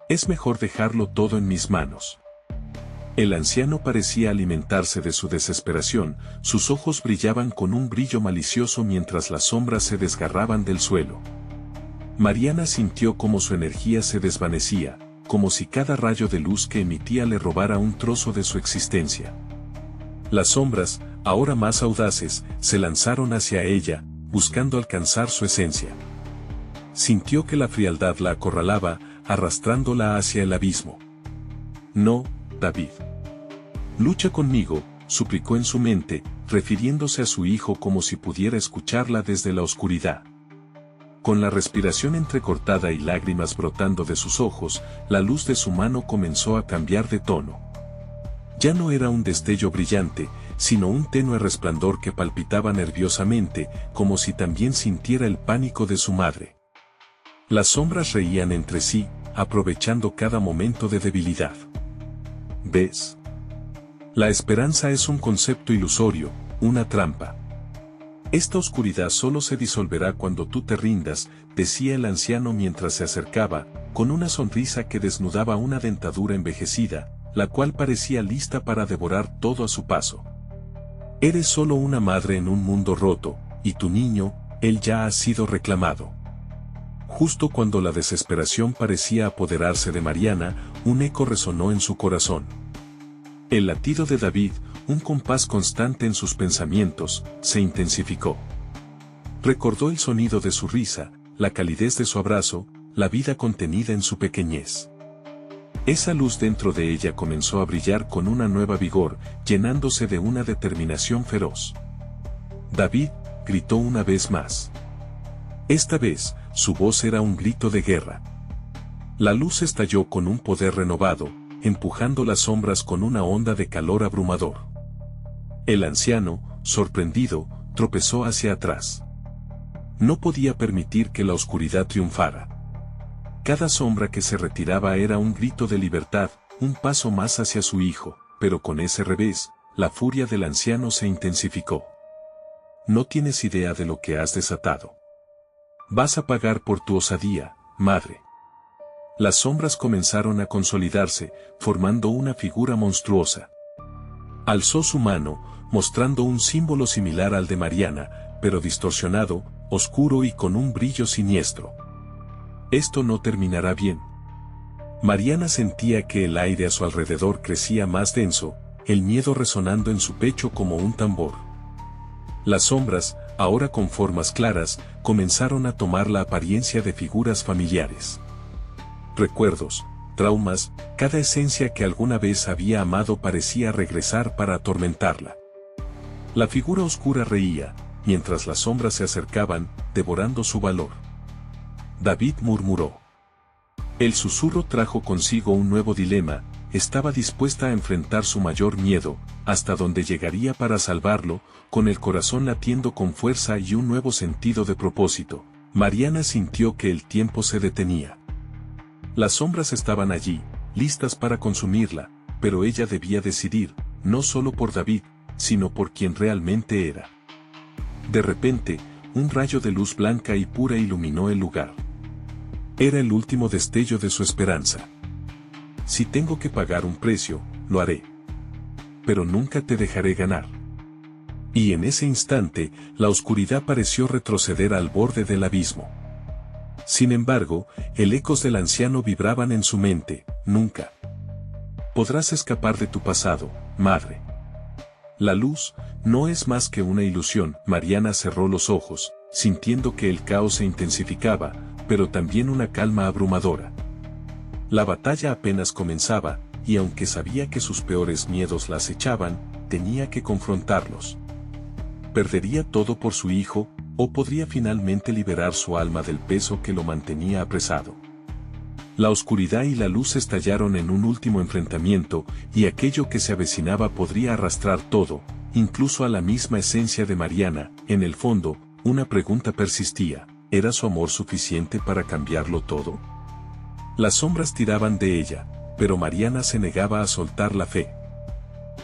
Es mejor dejarlo todo en mis manos. El anciano parecía alimentarse de su desesperación, sus ojos brillaban con un brillo malicioso mientras las sombras se desgarraban del suelo. Mariana sintió como su energía se desvanecía, como si cada rayo de luz que emitía le robara un trozo de su existencia. Las sombras, ahora más audaces, se lanzaron hacia ella, buscando alcanzar su esencia. Sintió que la frialdad la acorralaba, arrastrándola hacia el abismo. No, David. Lucha conmigo, suplicó en su mente, refiriéndose a su hijo como si pudiera escucharla desde la oscuridad. Con la respiración entrecortada y lágrimas brotando de sus ojos, la luz de su mano comenzó a cambiar de tono. Ya no era un destello brillante, sino un tenue resplandor que palpitaba nerviosamente, como si también sintiera el pánico de su madre. Las sombras reían entre sí, aprovechando cada momento de debilidad. ¿Ves? La esperanza es un concepto ilusorio, una trampa. Esta oscuridad solo se disolverá cuando tú te rindas, decía el anciano mientras se acercaba, con una sonrisa que desnudaba una dentadura envejecida, la cual parecía lista para devorar todo a su paso. Eres solo una madre en un mundo roto, y tu niño, él ya ha sido reclamado. Justo cuando la desesperación parecía apoderarse de Mariana, un eco resonó en su corazón. El latido de David, un compás constante en sus pensamientos, se intensificó. Recordó el sonido de su risa, la calidez de su abrazo, la vida contenida en su pequeñez. Esa luz dentro de ella comenzó a brillar con una nueva vigor, llenándose de una determinación feroz. David, gritó una vez más. Esta vez, su voz era un grito de guerra. La luz estalló con un poder renovado, empujando las sombras con una onda de calor abrumador. El anciano, sorprendido, tropezó hacia atrás. No podía permitir que la oscuridad triunfara. Cada sombra que se retiraba era un grito de libertad, un paso más hacia su hijo, pero con ese revés, la furia del anciano se intensificó. No tienes idea de lo que has desatado. Vas a pagar por tu osadía, madre. Las sombras comenzaron a consolidarse, formando una figura monstruosa. Alzó su mano, mostrando un símbolo similar al de Mariana, pero distorsionado, oscuro y con un brillo siniestro. Esto no terminará bien. Mariana sentía que el aire a su alrededor crecía más denso, el miedo resonando en su pecho como un tambor. Las sombras, ahora con formas claras, comenzaron a tomar la apariencia de figuras familiares. Recuerdos, traumas, cada esencia que alguna vez había amado parecía regresar para atormentarla. La figura oscura reía, mientras las sombras se acercaban, devorando su valor. David murmuró. El susurro trajo consigo un nuevo dilema. Estaba dispuesta a enfrentar su mayor miedo, hasta donde llegaría para salvarlo, con el corazón latiendo con fuerza y un nuevo sentido de propósito. Mariana sintió que el tiempo se detenía. Las sombras estaban allí, listas para consumirla, pero ella debía decidir, no solo por David, sino por quien realmente era. De repente, un rayo de luz blanca y pura iluminó el lugar. Era el último destello de su esperanza. Si tengo que pagar un precio, lo haré. Pero nunca te dejaré ganar. Y en ese instante, la oscuridad pareció retroceder al borde del abismo. Sin embargo, el ecos del anciano vibraban en su mente. Nunca podrás escapar de tu pasado, madre. La luz no es más que una ilusión. Mariana cerró los ojos, sintiendo que el caos se intensificaba, pero también una calma abrumadora. La batalla apenas comenzaba, y aunque sabía que sus peores miedos la acechaban, tenía que confrontarlos. ¿Perdería todo por su hijo, o podría finalmente liberar su alma del peso que lo mantenía apresado? La oscuridad y la luz estallaron en un último enfrentamiento, y aquello que se avecinaba podría arrastrar todo, incluso a la misma esencia de Mariana. En el fondo, una pregunta persistía: ¿era su amor suficiente para cambiarlo todo? Las sombras tiraban de ella, pero Mariana se negaba a soltar la fe.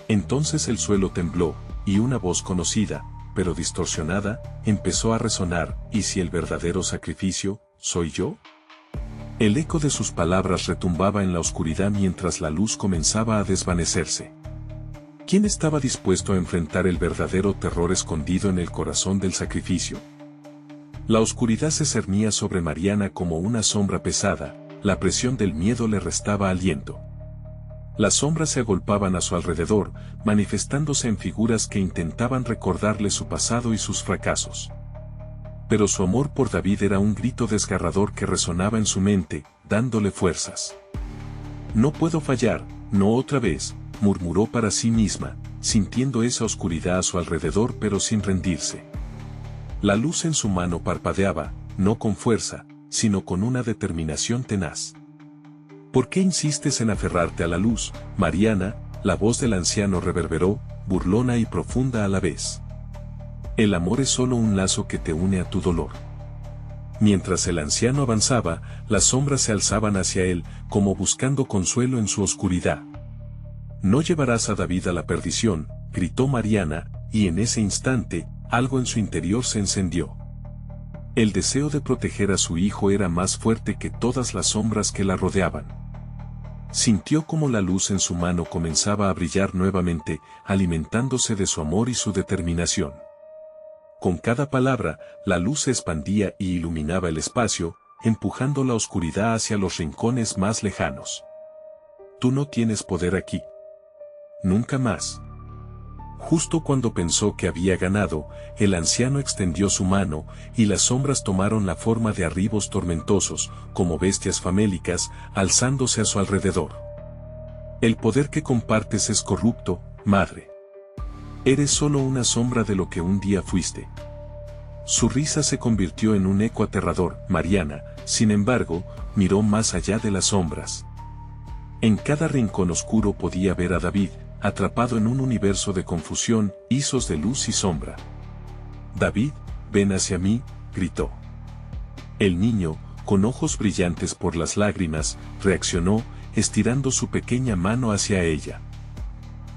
Entonces el suelo tembló, y una voz conocida, pero distorsionada, empezó a resonar: ¿y si el verdadero sacrificio soy yo? El eco de sus palabras retumbaba en la oscuridad mientras la luz comenzaba a desvanecerse. ¿Quién estaba dispuesto a enfrentar el verdadero terror escondido en el corazón del sacrificio? La oscuridad se cernía sobre Mariana como una sombra pesada. La presión del miedo le restaba aliento. Las sombras se agolpaban a su alrededor, manifestándose en figuras que intentaban recordarle su pasado y sus fracasos. Pero su amor por David era un grito desgarrador que resonaba en su mente, dándole fuerzas. No puedo fallar, no otra vez, murmuró para sí misma, sintiendo esa oscuridad a su alrededor pero sin rendirse. La luz en su mano parpadeaba, no con fuerza, sino con una determinación tenaz. ¿Por qué insistes en aferrarte a la luz, Mariana? La voz del anciano reverberó, burlona y profunda a la vez. El amor es solo un lazo que te une a tu dolor. Mientras el anciano avanzaba, las sombras se alzaban hacia él, como buscando consuelo en su oscuridad. No llevarás a David a la perdición, gritó Mariana, y en ese instante, algo en su interior se encendió. El deseo de proteger a su hijo era más fuerte que todas las sombras que la rodeaban. Sintió como la luz en su mano comenzaba a brillar nuevamente, alimentándose de su amor y su determinación. Con cada palabra, la luz se expandía y iluminaba el espacio, empujando la oscuridad hacia los rincones más lejanos. Tú no tienes poder aquí. Nunca más. Justo cuando pensó que había ganado, el anciano extendió su mano, y las sombras tomaron la forma de arribos tormentosos, como bestias famélicas, alzándose a su alrededor. El poder que compartes es corrupto, madre. Eres solo una sombra de lo que un día fuiste. Su risa se convirtió en un eco aterrador. Mariana, sin embargo, miró más allá de las sombras. En cada rincón oscuro podía ver a David, atrapado en un universo de confusión, izos de luz y sombra. David, ven hacia mí, gritó. El niño, con ojos brillantes por las lágrimas, reaccionó, estirando su pequeña mano hacia ella.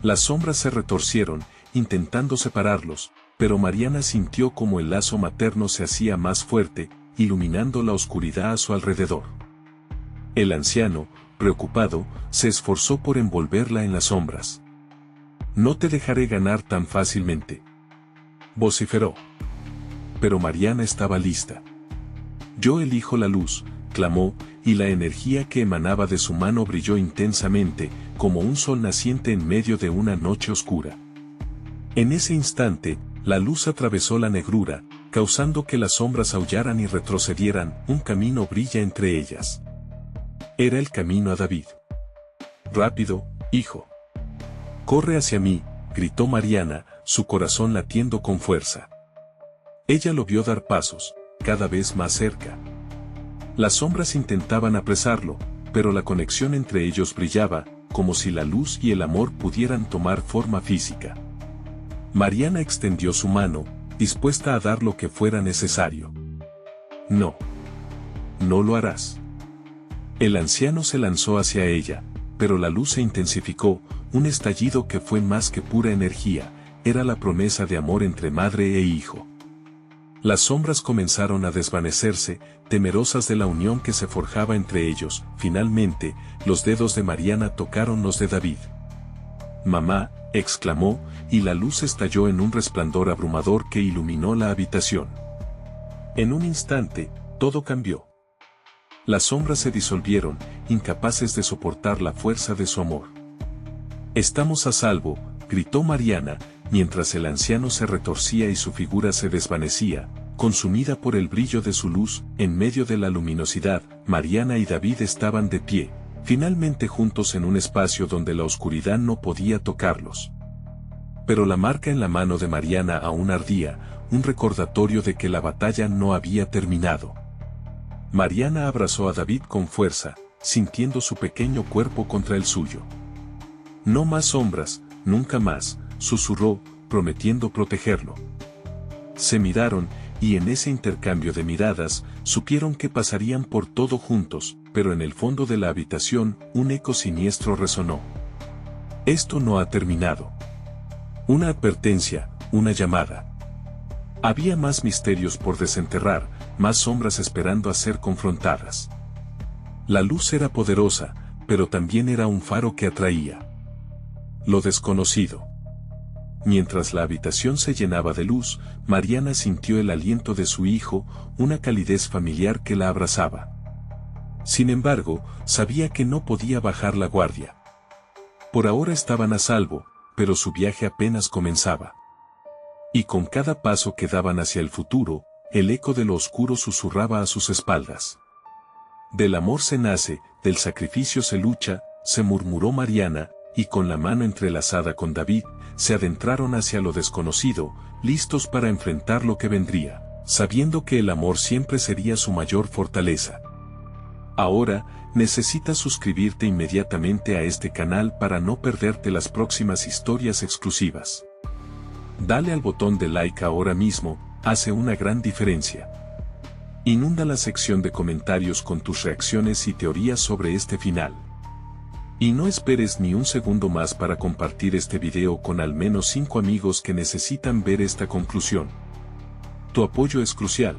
Las sombras se retorcieron, intentando separarlos, pero Mariana sintió como el lazo materno se hacía más fuerte, iluminando la oscuridad a su alrededor. El anciano, preocupado, se esforzó por envolverla en las sombras. No te dejaré ganar tan fácilmente, vociferó. Pero Mariana estaba lista. Yo elijo la luz, clamó, y la energía que emanaba de su mano brilló intensamente, como un sol naciente en medio de una noche oscura. En ese instante, la luz atravesó la negrura, causando que las sombras aullaran y retrocedieran. Un camino brilla entre ellas. Era el camino a David. Rápido, hijo. Corre hacia mí, gritó Mariana, su corazón latiendo con fuerza. Ella lo vio dar pasos, cada vez más cerca. Las sombras intentaban apresarlo, pero la conexión entre ellos brillaba, como si la luz y el amor pudieran tomar forma física. Mariana extendió su mano, dispuesta a dar lo que fuera necesario. No. No lo harás. El anciano se lanzó hacia ella, pero la luz se intensificó, un estallido que fue más que pura energía, era la promesa de amor entre madre e hijo. Las sombras comenzaron a desvanecerse, temerosas de la unión que se forjaba entre ellos. Finalmente, los dedos de Mariana tocaron los de David. «Mamá», exclamó, y la luz estalló en un resplandor abrumador que iluminó la habitación. En un instante, todo cambió. Las sombras se disolvieron, incapaces de soportar la fuerza de su amor. «Estamos a salvo», gritó Mariana, mientras el anciano se retorcía y su figura se desvanecía, consumida por el brillo de su luz. En medio de la luminosidad, Mariana y David estaban de pie, finalmente juntos en un espacio donde la oscuridad no podía tocarlos. Pero la marca en la mano de Mariana aún ardía, un recordatorio de que la batalla no había terminado. Mariana abrazó a David con fuerza, sintiendo su pequeño cuerpo contra el suyo. «No más sombras, nunca más», susurró, prometiendo protegerlo. Se miraron, y en ese intercambio de miradas, supieron que pasarían por todo juntos, pero en el fondo de la habitación, un eco siniestro resonó. Esto no ha terminado. Una advertencia, una llamada. Había más misterios por desenterrar, más sombras esperando a ser confrontadas. La luz era poderosa, pero también era un faro que atraía. Lo desconocido. Mientras la habitación se llenaba de luz, Mariana sintió el aliento de su hijo, una calidez familiar que la abrazaba. Sin embargo, sabía que no podía bajar la guardia. Por ahora estaban a salvo, pero su viaje apenas comenzaba. Y con cada paso que daban hacia el futuro, el eco de lo oscuro susurraba a sus espaldas. «Del amor se nace, del sacrificio se lucha», se murmuró Mariana, y con la mano entrelazada con David, se adentraron hacia lo desconocido, listos para enfrentar lo que vendría, sabiendo que el amor siempre sería su mayor fortaleza. Ahora, necesitas suscribirte inmediatamente a este canal para no perderte las próximas historias exclusivas. Dale al botón de like ahora mismo, hace una gran diferencia. Inunda la sección de comentarios con tus reacciones y teorías sobre este final. Y no esperes ni un segundo más para compartir este video con al menos 5 amigos que necesitan ver esta conclusión. Tu apoyo es crucial.